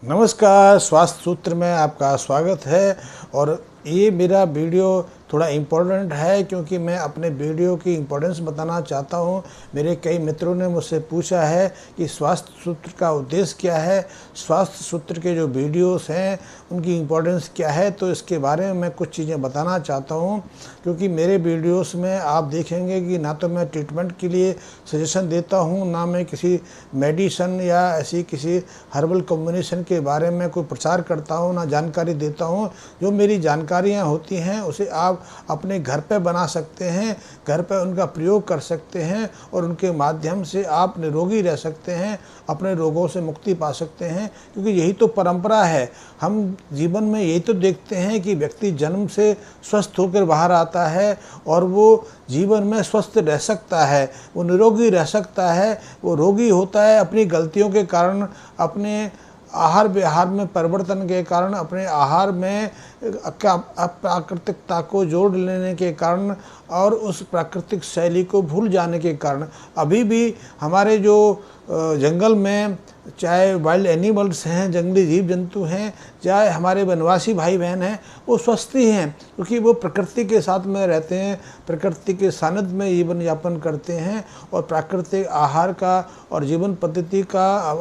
नमस्कार, स्वास्थ्य सूत्र में आपका स्वागत है। और ये मेरा वीडियो थोड़ा इम्पोर्टेंट है क्योंकि मैं अपने वीडियो की इम्पोर्टेंस बताना चाहता हूँ। मेरे कई मित्रों ने मुझसे पूछा है कि स्वास्थ्य सूत्र का उद्देश्य क्या है, स्वास्थ्य सूत्र के जो वीडियोस हैं उनकी इम्पोर्टेंस क्या है। तो इसके बारे में मैं कुछ चीज़ें बताना चाहता हूँ क्योंकि मेरे वीडियोस में आप देखेंगे कि ना तो मैं ट्रीटमेंट के लिए सजेशन देता हूँ, ना मैं किसी मेडिसन या ऐसी किसी हर्बल कॉम्बिनेशन के बारे में कोई प्रचार करता हूँ, ना जानकारी देता हूँ। जो मेरी जानकारियाँ होती हैं उसे आप अपने घर पे बना सकते हैं, घर पे उनका प्रयोग कर सकते हैं और उनके माध्यम से आप निरोगी रह सकते हैं, अपने रोगों से मुक्ति पा सकते हैं। क्योंकि यही तो परंपरा है। हम जीवन में यही तो देखते हैं कि व्यक्ति जन्म से स्वस्थ होकर बाहर आता है और वो जीवन में स्वस्थ रह सकता है, वो निरोगी रह सकता है। वो रोगी होता है अपनी गलतियों के कारण, अपने आहार विहार में परिवर्तन के कारण, अपने आहार में प्राकृतिकता को जोड़ लेने के कारण और उस प्राकृतिक शैली को भूल जाने के कारण। अभी भी हमारे जो जंगल में चाहे वाइल्ड एनिमल्स हैं, जंगली जीव जंतु हैं, चाहे हमारे वनवासी भाई बहन हैं, वो स्वस्थ ही हैं क्योंकि वो प्रकृति के साथ में रहते हैं, प्रकृति के सानिध्य में जीवन यापन करते हैं और प्राकृतिक आहार का और जीवन पद्धति का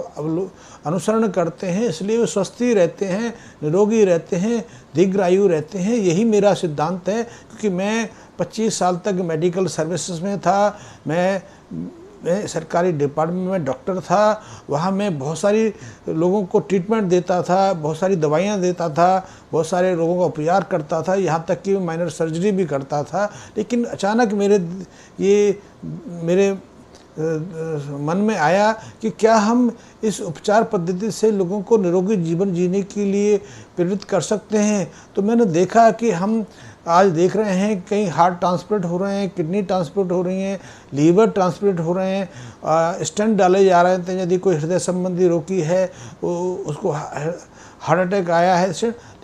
अनुसरण करते हैं। इसलिए वो स्वस्थ ही रहते हैं, निरोगी रहते हैं, दीर्घायु रहते हैं। यही मेरा सिद्धांत है क्योंकि मैं 25 साल तक मेडिकल सर्विसेज में था। मैं सरकारी डिपार्टमेंट में डॉक्टर था। वहाँ मैं बहुत सारी लोगों को ट्रीटमेंट देता था, बहुत सारी दवाइयाँ देता था, बहुत सारे रोगों का उपचार करता था, यहाँ तक कि माइनर सर्जरी भी करता था। लेकिन अचानक मेरे मन में आया कि क्या हम इस उपचार पद्धति से लोगों को निरोगी जीवन जीने के लिए प्रेरित कर सकते हैं। तो मैंने देखा कि हम आज देख रहे हैं कई हार्ट ट्रांसप्लांट हो रहे हैं, किडनी ट्रांसप्लांट हो रही हैं, लीवर ट्रांसप्लांट हो रहे हैं, स्टेंट डाले जा रहे हैं। यदि कोई हृदय संबंधी रोगी है, उसको हार्ट अटैक आया है,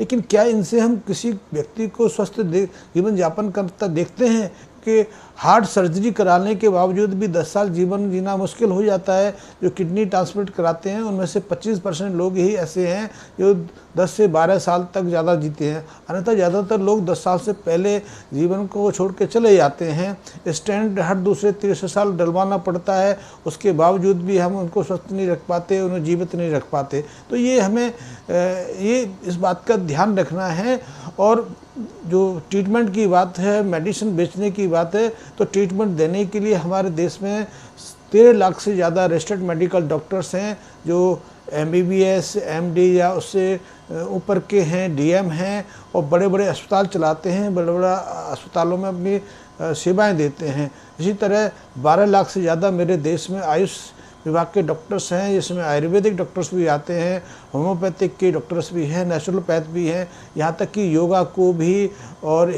लेकिन क्या इनसे हम किसी व्यक्ति को स्वस्थ जीवन यापन करता देखते हैं? कि हार्ट सर्जरी कराने के बावजूद भी 10 साल जीवन जीना मुश्किल हो जाता है। जो किडनी ट्रांसप्लांट कराते हैं उनमें से 25% लोग ही ऐसे हैं जो 10 से 12 साल तक ज़्यादा जीते हैं, अन्यथा ज़्यादातर लोग 10 साल से पहले जीवन को छोड़ के चले जाते हैं। स्टेंट हर दूसरे तीसरे साल डलवाना पड़ता है, उसके बावजूद भी हम उनको स्वस्थ नहीं रख पाते, उन्हें जीवित नहीं रख पाते। तो ये हमें इस बात का ध्यान रखना है। और जो ट्रीटमेंट की बात है, मेडिसिन बेचने की बात है, तो ट्रीटमेंट देने के लिए हमारे देश में 13 लाख से ज़्यादा रजिस्टर्ड मेडिकल डॉक्टर्स हैं जो MBBS, MD या उससे ऊपर के हैं, DM हैं और बड़े बड़े अस्पताल चलाते हैं, बड़े बड़े अस्पतालों में अपनी सेवाएं देते हैं। इसी तरह 12 लाख से ज़्यादा मेरे देश में आयुष विभाग के डॉक्टर्स हैं, जिसमें आयुर्वेदिक डॉक्टर्स भी आते हैं, होम्योपैथिक के डॉक्टर्स भी हैं, नेचुरोपैथ भी हैं, यहाँ तक कि योगा को भी और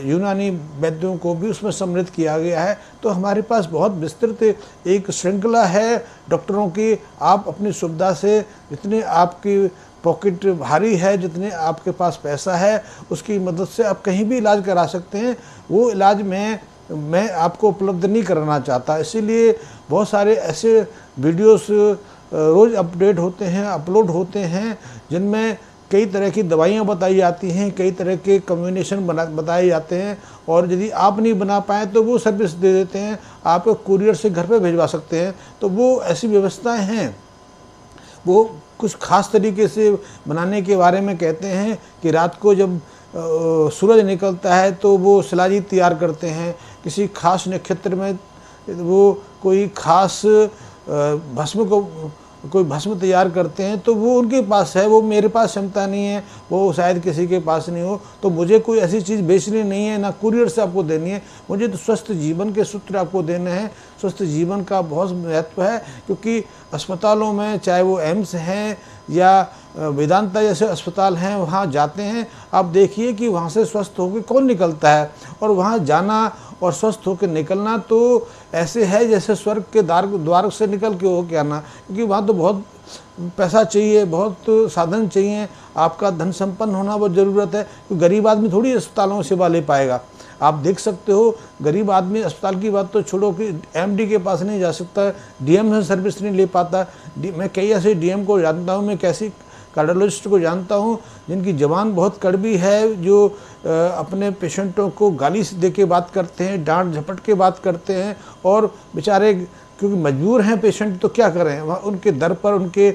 यूनानी वैद्यों को भी उसमें सम्मिलित किया गया है। तो हमारे पास बहुत विस्तृत एक श्रृंखला है डॉक्टरों की। आप अपनी सुविधा से, जितनी आपकी पॉकेट भारी है, जितने आपके पास पैसा है, उसकी मदद से आप कहीं भी इलाज करा सकते हैं। वो इलाज मैं आपको उपलब्ध नहीं कराना चाहता। इसीलिए बहुत सारे ऐसे वीडियोस रोज़ अपडेट होते हैं, अपलोड होते हैं, जिनमें कई तरह की दवाइयाँ बताई जाती हैं, कई तरह के कॉम्बिनेशन बताए जाते हैं। और यदि आप नहीं बना पाएँ तो वो सर्विस दे देते हैं, आपको कुरियर से घर पे भिजवा सकते हैं। तो वो ऐसी व्यवस्थाएं हैं। वो कुछ खास तरीके से बनाने के बारे में कहते हैं कि रात को जब सूरज निकलता है तो वो शिलाजीत तैयार करते हैं। किसी खास नक्षत्र में वो कोई खास भस्म तैयार करते हैं। तो वो उनके पास है, वो मेरे पास क्षमता नहीं है, वो शायद किसी के पास नहीं हो। तो मुझे कोई ऐसी चीज़ बेचनी नहीं है, ना कुरियर से आपको देनी है। मुझे तो स्वस्थ जीवन के सूत्र आपको देने हैं। स्वस्थ जीवन का बहुत महत्व है क्योंकि अस्पतालों में, चाहे वो एम्स हैं या वेदांता जैसे अस्पताल हैं, वहाँ जाते हैं, आप देखिए कि वहाँ से स्वस्थ होकर कौन निकलता है। और वहाँ जाना और स्वस्थ होकर निकलना तो ऐसे है जैसे स्वर्ग के द्वार से निकल के हो के आना। क्योंकि वहाँ तो बहुत पैसा चाहिए, बहुत साधन चाहिए, आपका धन संपन्न होना बहुत ज़रूरत है। तो गरीब आदमी थोड़ी अस्पतालों में सेवा ले पाएगा। आप देख सकते हो, गरीब आदमी अस्पताल की बात तो छोड़ो कि एमडी के पास नहीं जा सकता, डीएम से सर्विस नहीं ले पाता। मैं कई ऐसे डीएम को जानता हूँ, मैं कैसी कार्डियोलॉजिस्ट को जानता हूँ जिनकी ज़बान बहुत कड़वी है, जो अपने पेशेंटों को गाली दे के बात करते हैं, डांट झपट के बात करते हैं, और बेचारे क्योंकि मजबूर हैं पेशेंट तो क्या करें, वहाँ उनके दर पर उनके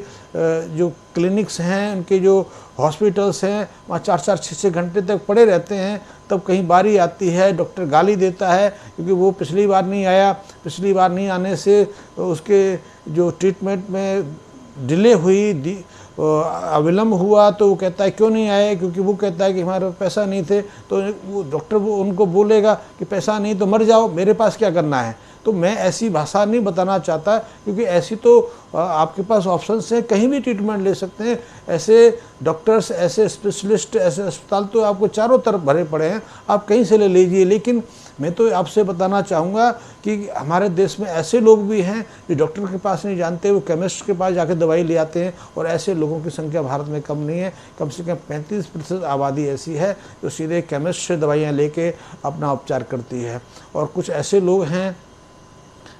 जो क्लिनिक्स हैं, उनके जो हॉस्पिटल्स हैं, वहाँ 4-4, 6-6 घंटे तक पड़े रहते हैं। तब कहीं बारी आती है, डॉक्टर गाली देता है क्योंकि वो पिछली बार नहीं आया, पिछली बार नहीं आने से उसके जो ट्रीटमेंट में डिले हुई, अविलंब हुआ, तो वो कहता है क्यों नहीं आए, क्योंकि वो कहता है कि हमारे पास पैसा नहीं थे। तो वो डॉक्टर वो उनको बोलेगा कि पैसा नहीं तो मर जाओ, मेरे पास क्या करना है। तो मैं ऐसी भाषा नहीं बताना चाहता, क्योंकि ऐसी तो आपके पास ऑप्शंस हैं, कहीं भी ट्रीटमेंट ले सकते हैं। ऐसे डॉक्टर्स, ऐसे स्पेशलिस्ट, ऐसे अस्पताल तो आपको चारों तरफ भरे पड़े हैं, आप कहीं से ले लीजिए। लेकिन मैं तो आपसे बताना चाहूँगा कि हमारे देश में ऐसे लोग भी हैं जो डॉक्टर के पास नहीं जानते, वो केमिस्ट के पास जाकर दवाई ले आते हैं, और ऐसे लोगों की संख्या भारत में कम नहीं है। कम से कम 35% आबादी ऐसी है जो सीधे केमिस्ट से दवाइयाँ लेके अपना उपचार करती है। और कुछ ऐसे लोग हैं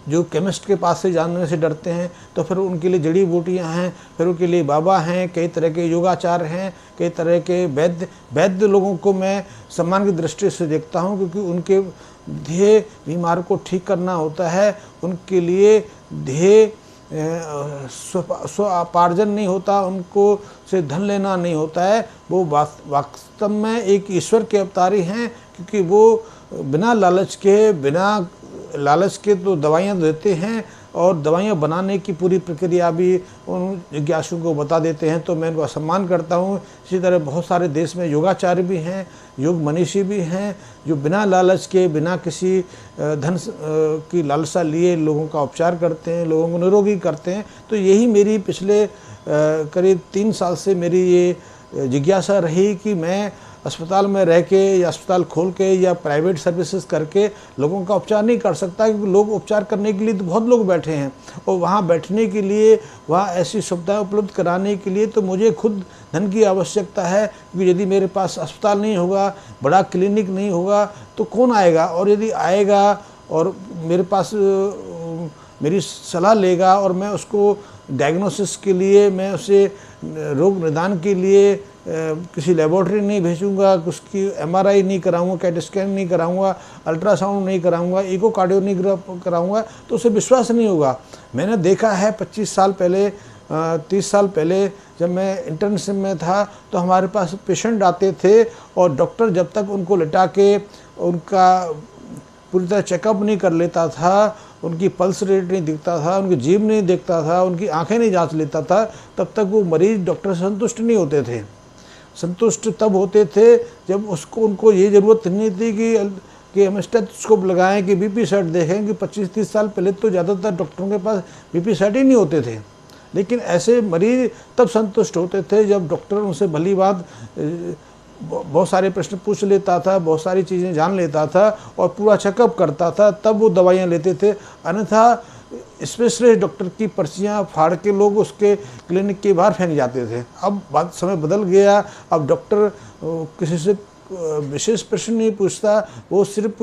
जो केमिस्ट के पास से जानने से डरते हैं, तो फिर उनके लिए जड़ी बूटियां हैं, फिर उनके लिए बाबा हैं, कई तरह के योगाचार हैं, कई तरह के वैद्य लोगों को मैं सम्मान की दृष्टि से देखता हूं, क्योंकि उनके ध्येय बीमार को ठीक करना होता है। उनके लिए ध्येय स्वापार्जन नहीं होता, उनको से धन लेना नहीं होता है। वो वास्तव में एक ईश्वर के अवतारी हैं, क्योंकि वो बिना लालच के तो दवाइयाँ देते हैं, और दवाइयाँ बनाने की पूरी प्रक्रिया भी उन जिज्ञासुओं को बता देते हैं। तो मैं उनका सम्मान करता हूँ। इसी तरह बहुत सारे देश में योगाचार्य भी हैं, योग मनीषी भी हैं, जो बिना लालच के, बिना किसी धन की लालसा लिए लोगों का उपचार करते हैं, लोगों को निरोगी करते हैं। तो यही मेरी पिछले करीब 3 साल से मेरी ये जिज्ञासा रही कि मैं अस्पताल में रह के या अस्पताल खोल के या प्राइवेट सर्विसेज करके लोगों का उपचार नहीं कर सकता, क्योंकि लोग उपचार करने के लिए तो बहुत लोग बैठे हैं, और वहाँ बैठने के लिए, वहाँ ऐसी सुविधाएं उपलब्ध कराने के लिए तो मुझे खुद धन की आवश्यकता है। क्योंकि यदि मेरे पास अस्पताल नहीं होगा, बड़ा क्लिनिक नहीं होगा, तो कौन आएगा, और यदि आएगा और मेरे पास मेरी सलाह लेगा और मैं उसको डायग्नोसिस के लिए, मैं उसे रोग निदान के लिए किसी लेबोरेटरी नहीं भेजूंगा, उसकी एमआरआई नहीं कराऊंगा, कैट स्कैन नहीं कराऊंगा, अल्ट्रासाउंड नहीं कराऊंगा, इकोकार्डियो नहीं कराऊंगा, तो उसे विश्वास नहीं होगा। मैंने देखा है 25 साल पहले, 30 साल पहले जब मैं इंटर्नशिप में था, तो हमारे पास पेशेंट आते थे, और डॉक्टर जब तक उनको लिटा के उनका पूरी तरह चेकअप नहीं कर लेता था, उनकी पल्स रेट नहीं दिखता था, उनकी जीभ नहीं देखता था, उनकी आंखें नहीं जांच लेता था, तब तक वो मरीज डॉक्टर से संतुष्ट नहीं होते थे। संतुष्ट तब होते थे जब उनको ये ज़रूरत नहीं थी कि हम स्टेथोस्कोप लगाएं, कि बीपी सेट देखें। कि 25-30 साल पहले तो ज़्यादातर डॉक्टरों के पास बीपी सेट ही नहीं होते थे, लेकिन ऐसे मरीज तब संतुष्ट होते थे जब डॉक्टर उनसे भली बात बहुत सारे प्रश्न पूछ लेता था, बहुत सारी चीज़ें जान लेता था और पूरा चेकअप करता था, तब वो दवाइयाँ लेते थे। अन्यथा स्पेशलिस्ट डॉक्टर की पर्चियाँ फाड़ के लोग उसके क्लिनिक के बाहर फेंक जाते थे। अब समय बदल गया, अब डॉक्टर किसी से विशेष प्रश्न नहीं पूछता, वो सिर्फ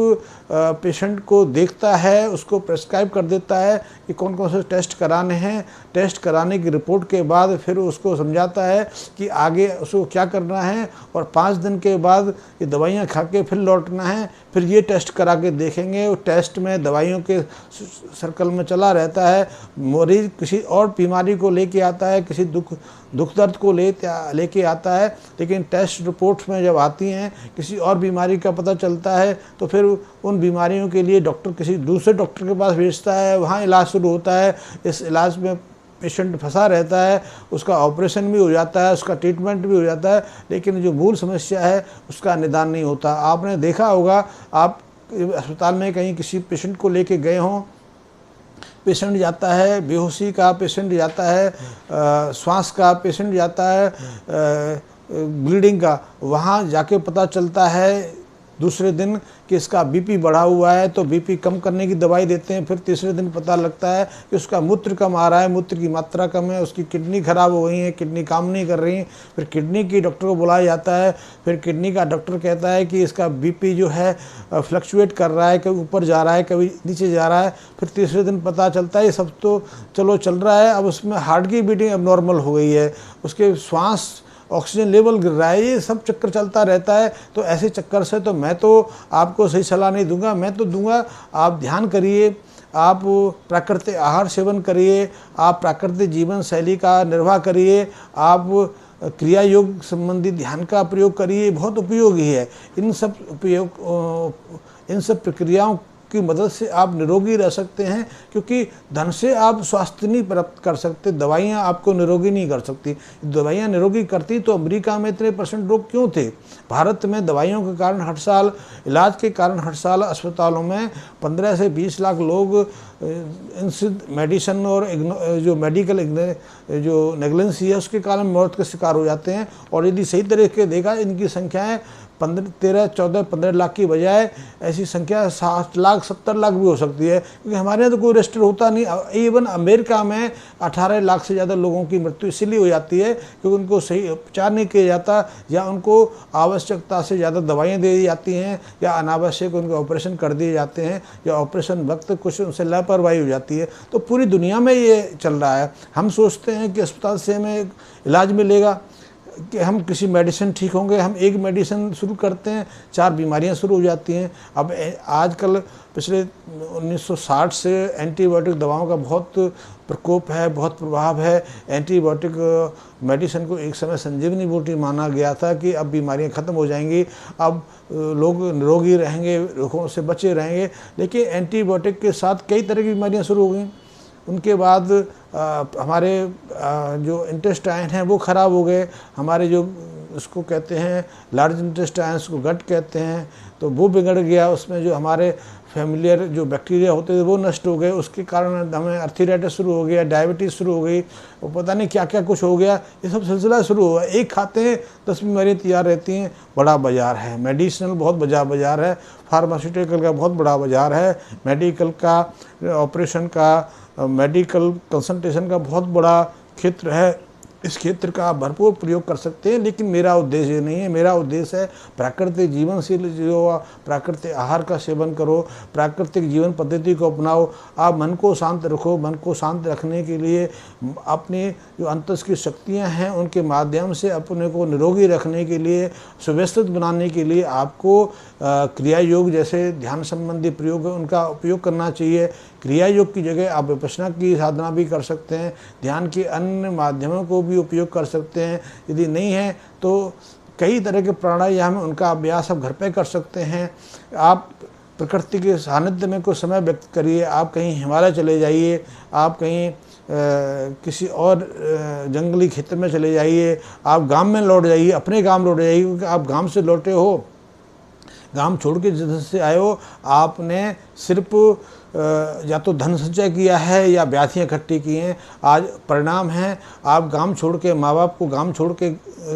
पेशेंट को देखता है, उसको प्रेस्क्राइब कर देता है कि कौन कौन से टेस्ट कराने हैं। टेस्ट कराने की रिपोर्ट के बाद फिर उसको समझाता है कि आगे उसको क्या करना है, और 5 दिन के बाद ये दवाइयाँ खा के फिर लौटना है, फिर ये टेस्ट करा के देखेंगे। वो टेस्ट में दवाइयों के सर्कल में चला रहता है। मरीज किसी और बीमारी को लेके आता है, किसी दुख दर्द को लेके आता है, लेकिन टेस्ट रिपोर्ट्स में जब आती हैं किसी और बीमारी का पता चलता है, तो फिर उन बीमारियों के लिए डॉक्टर किसी दूसरे डॉक्टर के पास भेजता है, वहाँ इलाज शुरू होता है। इस इलाज में पेशेंट फंसा रहता है, उसका ऑपरेशन भी हो जाता है, उसका ट्रीटमेंट भी हो जाता है, लेकिन जो मूल समस्या है उसका निदान नहीं होता। आपने देखा होगा, आप अस्पताल में कहीं किसी पेशेंट को लेके गए हों, पेशेंट जाता है, बेहोशी का पेशेंट जाता है, श्वास का पेशेंट जाता है, ब्लीडिंग का, वहाँ जाके पता चलता है दूसरे दिन कि इसका बीपी बढ़ा हुआ है तो बीपी कम करने की दवाई देते हैं, फिर तीसरे दिन पता लगता है कि उसका मूत्र कम आ रहा है, मूत्र की मात्रा कम है, उसकी किडनी खराब हो गई है, किडनी काम नहीं कर रही है। फिर किडनी की डॉक्टर को बुलाया जाता है, फिर किडनी का डॉक्टर कहता है कि इसका बीपी जो है फ्लक्चुएट कर रहा है, कभी ऊपर जा रहा है कभी नीचे जा रहा है। फिर तीसरे दिन पता चलता है ये सब तो चलो चल रहा है, अब उसमें हार्ट की बीटिंग अब नॉर्मल हो गई है, उसके श्वास ऑक्सीजन लेवल गिर रहा है, ये सब चक्कर चलता रहता है। तो ऐसे चक्कर से तो मैं तो आपको सही सलाह नहीं दूंगा, मैं तो दूंगा आप ध्यान करिए, आप प्राकृतिक आहार सेवन करिए, आप प्राकृतिक जीवन शैली का निर्वाह करिए, आप क्रिया योग संबंधी ध्यान का प्रयोग करिए, बहुत उपयोगी है। इन सब प्रक्रियाओं की मदद से आप निरोगी रह सकते हैं, क्योंकि धन से आप स्वास्थ्य नहीं प्राप्त कर सकते, दवाइयाँ आपको निरोगी नहीं कर सकती। दवाइयाँ निरोगी करती तो अमेरिका में इतने % रोग क्यों थे? भारत में दवाइयों के कारण हर साल, इलाज के कारण हर साल अस्पतालों में 15 से 20 लाख लोग मेडिसिन और जो मेडिकल जो नेग्लेंसी है उसके कारण मौत के शिकार हो जाते हैं। और यदि सही तरीके देखा इनकी संख्याएँ 13, 14, 15 लाख की बजाय ऐसी संख्या 60 लाख 70 लाख भी हो सकती है, क्योंकि हमारे यहाँ तो कोई रजिस्टर होता नहीं। इवन अमेरिका में 18 लाख से ज़्यादा लोगों की मृत्यु इसीलिए हो जाती है क्योंकि उनको सही उपचार नहीं किया जाता, या उनको आवश्यकता से ज़्यादा दवाइयाँ दे दी जाती हैं, या अनावश्यक उनके ऑपरेशन कर दिए जाते हैं, या ऑपरेशन वक्त कुछ उनसे लापरवाही हो जाती है। तो पूरी दुनिया में ये चल रहा है। हम सोचते हैं कि अस्पताल से हमें इलाज मिलेगा, कि हम किसी मेडिसिन ठीक होंगे, हम एक मेडिसिन शुरू करते हैं 4 बीमारियां शुरू हो जाती हैं। अब आजकल पिछले 1960 से एंटीबायोटिक दवाओं का बहुत प्रकोप है, बहुत प्रभाव है। एंटीबायोटिक मेडिसिन को एक समय संजीवनी बूटी माना गया था कि अब बीमारियां ख़त्म हो जाएंगी, अब लोग निरोगी रहेंगे, रोगों से बचे रहेंगे। लेकिन एंटीबायोटिक के साथ कई तरह की बीमारियां शुरू हो गई। उनके बाद हमारे जो इंटेस्टाइन हैं वो ख़राब हो गए, हमारे जो उसको कहते हैं लार्ज इंटेस्टाइन्स को गट कहते हैं, तो वो बिगड़ गया। उसमें जो हमारे फैमिलियर जो बैक्टीरिया होते थे वो नष्ट हो गए, उसके कारण हमें आर्थराइटिस शुरू हो गया, डायबिटीज़ शुरू हो गई, वो पता नहीं क्या क्या कुछ हो गया। ये सब सिलसिला शुरू हुआ। एक खाते हैं 10 बीमारियाँ तैयार रहती हैं। बड़ा बाज़ार है, मेडिसिनल बहुत बड़ा बाज़ार है, फार्मास्यूटिकल का बहुत बड़ा बाज़ार है, मेडिकल का, ऑपरेशन का, मेडिकल कंसल्टेशन का बहुत बड़ा क्षेत्र है। इस क्षेत्र का आप भरपूर प्रयोग कर सकते हैं, लेकिन मेरा उद्देश्य ये नहीं है। मेरा उद्देश्य है प्राकृतिक जीवन से जो प्राकृतिक आहार का सेवन करो, प्राकृतिक जीवन पद्धति को अपनाओ, आप मन को शांत रखो। मन को शांत रखने के लिए अपनी जो अंतस की शक्तियाँ हैं उनके माध्यम से अपने को निरोगी रखने के लिए, सुव्यवस्थित बनाने के लिए आपको क्रिया योग जैसे ध्यान संबंधी प्रयोग उनका उपयोग करना चाहिए। क्रिया योग की जगह आप विपश्यना की साधना भी कर सकते हैं, ध्यान के अन्य माध्यमों को भी उपयोग कर सकते हैं। यदि नहीं है तो कई तरह के प्राणायाम उनका अभ्यास आप घर पे कर सकते हैं। आप प्रकृति के सानिध्य में कुछ समय व्यक्त करिए, आप कहीं हिमालय चले जाइए, आप कहीं किसी और जंगली क्षेत्र में चले जाइए, आप गांव में लौट जाइए, अपने गांव लौट जाइए, क्योंकि आप गांव से लौटे हो, गांव छोड़ के जिधर से आए हो, आपने सिर्फ या तो धन संचय किया है या व्याधियाँ इकट्ठी की हैं। आज परिणाम है, आप गांव छोड़ के, माँ बाप को गांव छोड़ के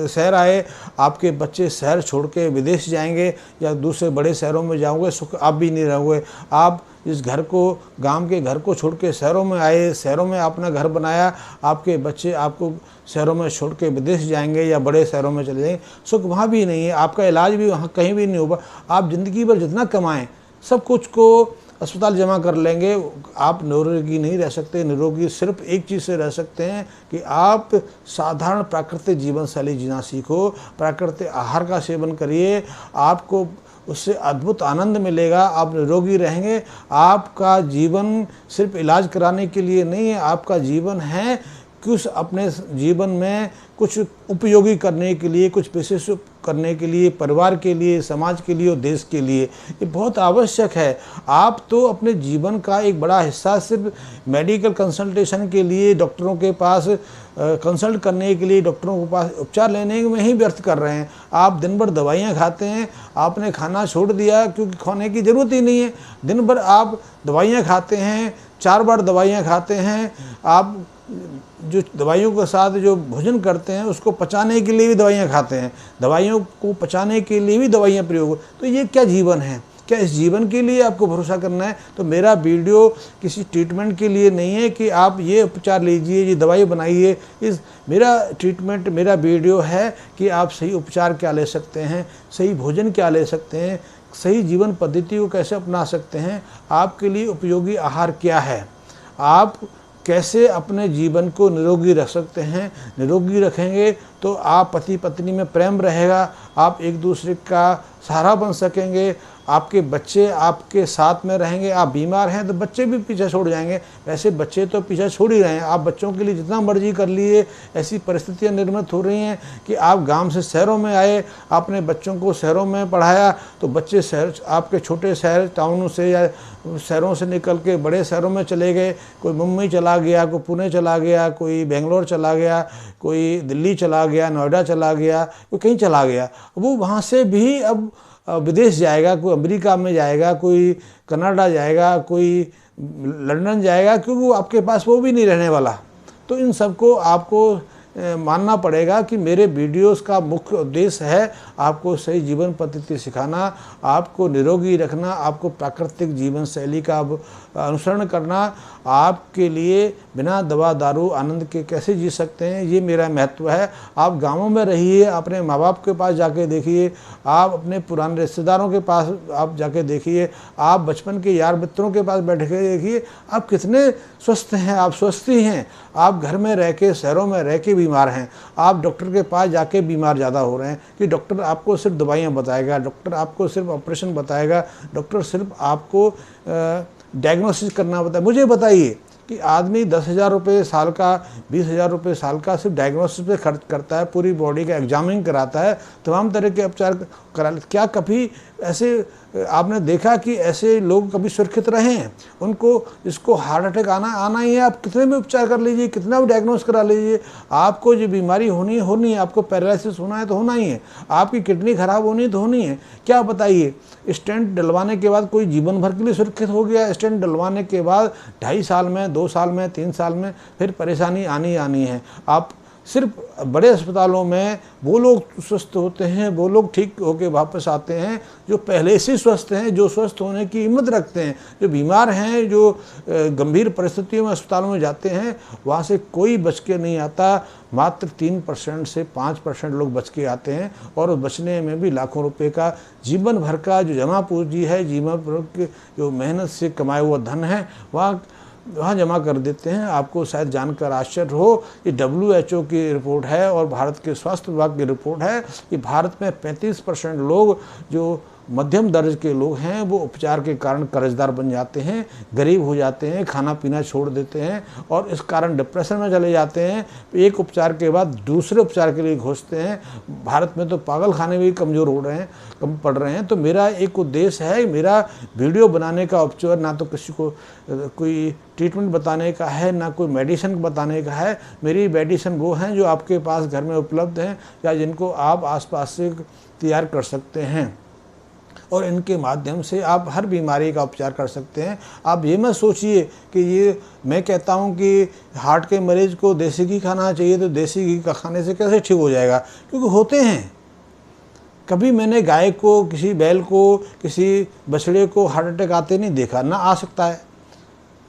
शहर आए, आपके बच्चे शहर छोड़ के विदेश जाएंगे या दूसरे बड़े शहरों में जाओगे, सुख आप भी नहीं रहोगे। आप इस घर को, गांव के घर को छोड़ के शहरों में आए, शहरों में अपना घर बनाया, आपके बच्चे आपको शहरों में छोड़ के विदेश जाएंगे या बड़े शहरों में चले जाएंगे, सुख वहाँ भी नहीं है, आपका इलाज भी वहाँ कहीं भी नहीं होगा। आप ज़िंदगी भर जितना कमाएं सब कुछ को अस्पताल जमा कर लेंगे, आप निरोगी नहीं रह सकते। निरोगी सिर्फ एक चीज़ से रह सकते हैं कि आप साधारण प्राकृतिक जीवन शैली जीना सीखो, प्राकृतिक आहार का सेवन करिए, आपको उससे अद्भुत आनंद मिलेगा, आप निरोगी रहेंगे। आपका जीवन सिर्फ इलाज कराने के लिए नहीं है, आपका जीवन है कुछ अपने जीवन में कुछ उपयोगी करने के लिए, कुछ विशेष करने के लिए, परिवार के लिए, समाज के लिए और देश के लिए। ये बहुत आवश्यक है। आप तो अपने जीवन का एक बड़ा हिस्सा सिर्फ मेडिकल कंसल्टेशन के लिए, डॉक्टरों के पास कंसल्ट करने के लिए, डॉक्टरों के पास उपचार लेने में ही व्यर्थ कर रहे हैं। आप दिन भर दवाइयाँ खाते हैं, आपने खाना छोड़ दिया क्योंकि खाने की ज़रूरत ही नहीं है। दिन भर आप दवाइयाँ खाते हैं, 4 बार दवाइयाँ खाते हैं, आप जो दवाइयों के साथ जो भोजन करते हैं उसको पचाने के लिए भी दवाइयाँ खाते हैं, दवाइयों को पचाने के लिए भी दवाइयाँ प्रयोग। तो ये क्या जीवन है? क्या इस जीवन के लिए आपको भरोसा करना है? तो मेरा वीडियो किसी ट्रीटमेंट के लिए नहीं है कि आप ये उपचार लीजिए, ये दवाई बनाइए। मेरा ट्रीटमेंट, मेरा वीडियो है कि आप सही उपचार क्या ले सकते हैं, सही भोजन क्या ले सकते हैं, सही जीवन पद्धति को कैसे अपना सकते हैं, आपके लिए उपयोगी आहार क्या है, आप कैसे अपने जीवन को निरोगी रख सकते हैं। निरोगी रखेंगे तो आप पति पत्नी में प्रेम रहेगा, आप एक दूसरे का सहारा बन सकेंगे, आपके बच्चे आपके साथ में रहेंगे। आप बीमार हैं तो बच्चे भी पीछे छोड़ जाएंगे, वैसे बच्चे तो पीछे छोड़ ही रहे हैं। आप बच्चों के लिए जितना मर्जी कर लिए, ऐसी परिस्थितियां निर्मित हो रही हैं कि आप गांव से शहरों में आए, आपने बच्चों को शहरों में पढ़ाया तो बच्चे शहर, आपके छोटे शहर टाउनों से या शहरों से निकल के बड़े शहरों में चले गए। कोई मुंबई चला गया, कोई पुणे चला गया, कोई बेंगलोर चला गया, कोई दिल्ली चला गया, नोएडा चला गया, कोई कहीं चला गया। वो वहाँ से भी अब विदेश जाएगा, कोई अमेरिका में जाएगा, कोई कनाडा जाएगा, कोई लंदन जाएगा, क्योंकि वो आपके पास वो भी नहीं रहने वाला। तो इन सबको आपको मानना पड़ेगा कि मेरे वीडियोस का मुख्य उद्देश्य है आपको सही जीवन पद्धति सिखाना, आपको निरोगी रखना, आपको प्राकृतिक जीवन शैली का अनुसरण करना। आपके लिए बिना दवा दारू आनंद के कैसे जी सकते हैं, ये मेरा महत्व है। आप गांवों में रहिए, अपने माँ बाप के पास जाके देखिए, आप अपने पुराने रिश्तेदारों के पास आप जाके देखिए, आप बचपन के यार मित्रों के पास बैठ के देखिए, आप कितने स्वस्थ हैं, आप स्वस्थ ही हैं। आप घर में रह के, शहरों में रह के बीमार हैं, आप डॉक्टर के पास जाके बीमार ज़्यादा हो रहे हैं कि डॉक्टर आपको सिर्फ दवाइयाँ बताएगा, डॉक्टर आपको सिर्फ ऑपरेशन बताएगा, डॉक्टर सिर्फ आपको डायग्नोसिस करना बताए। मुझे बताइए कि आदमी 10,000 रुपये साल का, 20,000 रुपये साल का सिर्फ डायग्नोसिस पे खर्च करता है, पूरी बॉडी का एग्जामिनिंग कराता है, तमाम तरह के उपचार करा। क्या कभी ऐसे आपने देखा कि ऐसे लोग कभी सुरक्षित रहे हैं? उनको, जिसको हार्ट अटैक आना ही है, आप कितने भी उपचार कर लीजिए, कितना भी डायग्नोस करा लीजिए, आपको जो बीमारी होनी है, आपको पैरालिसिस होना है तो होना ही है, आपकी किडनी खराब होनी है तो होनी है। क्या बताइए, स्टेंट डलवाने के बाद कोई जीवन भर के लिए सुरक्षित हो गया? स्टेंट डलवाने के बाद 2.5 साल में, 2 साल में, 3 साल में फिर परेशानी आनी है। आप सिर्फ बड़े अस्पतालों में वो लोग स्वस्थ होते हैं, वो लोग ठीक होकर वापस आते हैं जो पहले से स्वस्थ हैं, जो स्वस्थ होने की हिम्मत रखते हैं। जो बीमार हैं, जो गंभीर परिस्थितियों में अस्पतालों में जाते हैं, वहाँ से कोई बच के नहीं आता। मात्र 3% से 5% लोग बच के आते हैं, और बचने में भी लाखों रुपए का जीवन भर का जो जमा पूंजी है, जीवन भर के जो मेहनत से कमाया हुआ धन है, वहाँ जमा कर देते हैं। आपको शायद जानकर आश्चर्य हो, ये WHO की रिपोर्ट है और भारत के स्वास्थ्य विभाग की रिपोर्ट है कि भारत में 35% लोग जो मध्यम दर्ज के लोग हैं वो उपचार के कारण कर्जदार बन जाते हैं, गरीब हो जाते हैं, खाना पीना छोड़ देते हैं और इस कारण डिप्रेशन में चले जाते हैं। एक उपचार के बाद दूसरे उपचार के लिए घुसते हैं। भारत में तो पागल खाने भी कमज़ोर हो रहे हैं, कम पड़ रहे हैं। तो मेरा एक उद्देश्य है, मेरा वीडियो बनाने का उपचार ना तो किसी को कोई ट्रीटमेंट बताने का है, ना कोई मेडिसिन बताने का है। मेरी मेडिसिन वो हैं जो आपके पास घर में उपलब्ध हैं या जिनको आप आसपास से तैयार कर सकते हैं, और इनके माध्यम से आप हर बीमारी का उपचार कर सकते हैं। आप ये मत सोचिए कि ये मैं कहता हूँ कि हार्ट के मरीज़ को देसी घी खाना चाहिए, तो देसी घी का खाने से कैसे ठीक हो जाएगा, क्योंकि होते हैं। कभी मैंने गाय को, किसी बैल को, किसी बछड़े को हार्ट अटैक आते नहीं देखा, ना आ सकता है।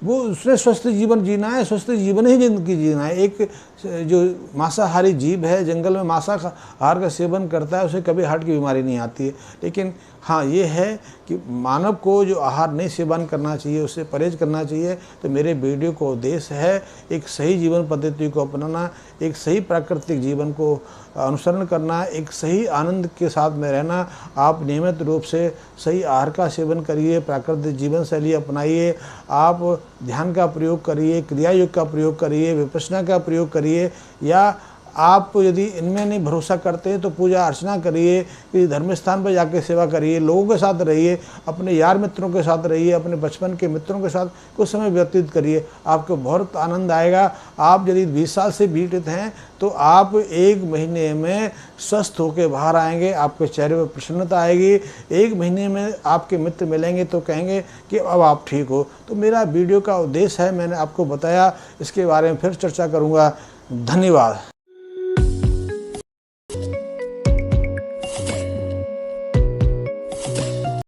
वो उसने स्वस्थ जीवन जीना है, स्वस्थ जीवन ही जिंदगी जीना है। एक जो मांसाहारी जीव है, जंगल में मांसाहार का सेवन करता है, उसे कभी हार्ट की बीमारी नहीं आती है। लेकिन हाँ, ये है कि मानव को जो आहार नहीं सेवन करना चाहिए, उससे परहेज करना चाहिए। तो मेरे वीडियो को उद्देश्य है एक सही जीवन पद्धति को अपनाना, एक सही प्राकृतिक जीवन को अनुसरण करना, एक सही आनंद के साथ में रहना। आप नियमित रूप से सही आहार का सेवन करिए, प्राकृतिक जीवन शैली अपनाइए, आप ध्यान का प्रयोग करिए, क्रिया योग का प्रयोग करिए, विपश्यना का प्रयोग करिए, या आप यदि इनमें नहीं भरोसा करते तो पूजा अर्चना करिए, किसी धर्म स्थान पर जाके सेवा करिए, लोगों के साथ रहिए, अपने यार मित्रों के साथ रहिए, अपने बचपन के मित्रों के साथ कुछ समय व्यतीत करिए, आपको बहुत आनंद आएगा। आप यदि 20 साल से पीड़ित हैं तो आप 1 महीने में स्वस्थ होकर बाहर आएंगे, आपके चेहरे पर प्रसन्नता आएगी। 1 महीने में आपके मित्र मिलेंगे तो कहेंगे कि अब आप ठीक हो। तो मेरा वीडियो का उद्देश्य है, मैंने आपको बताया, इसके बारे में फिर चर्चा करूँगा। धन्यवाद।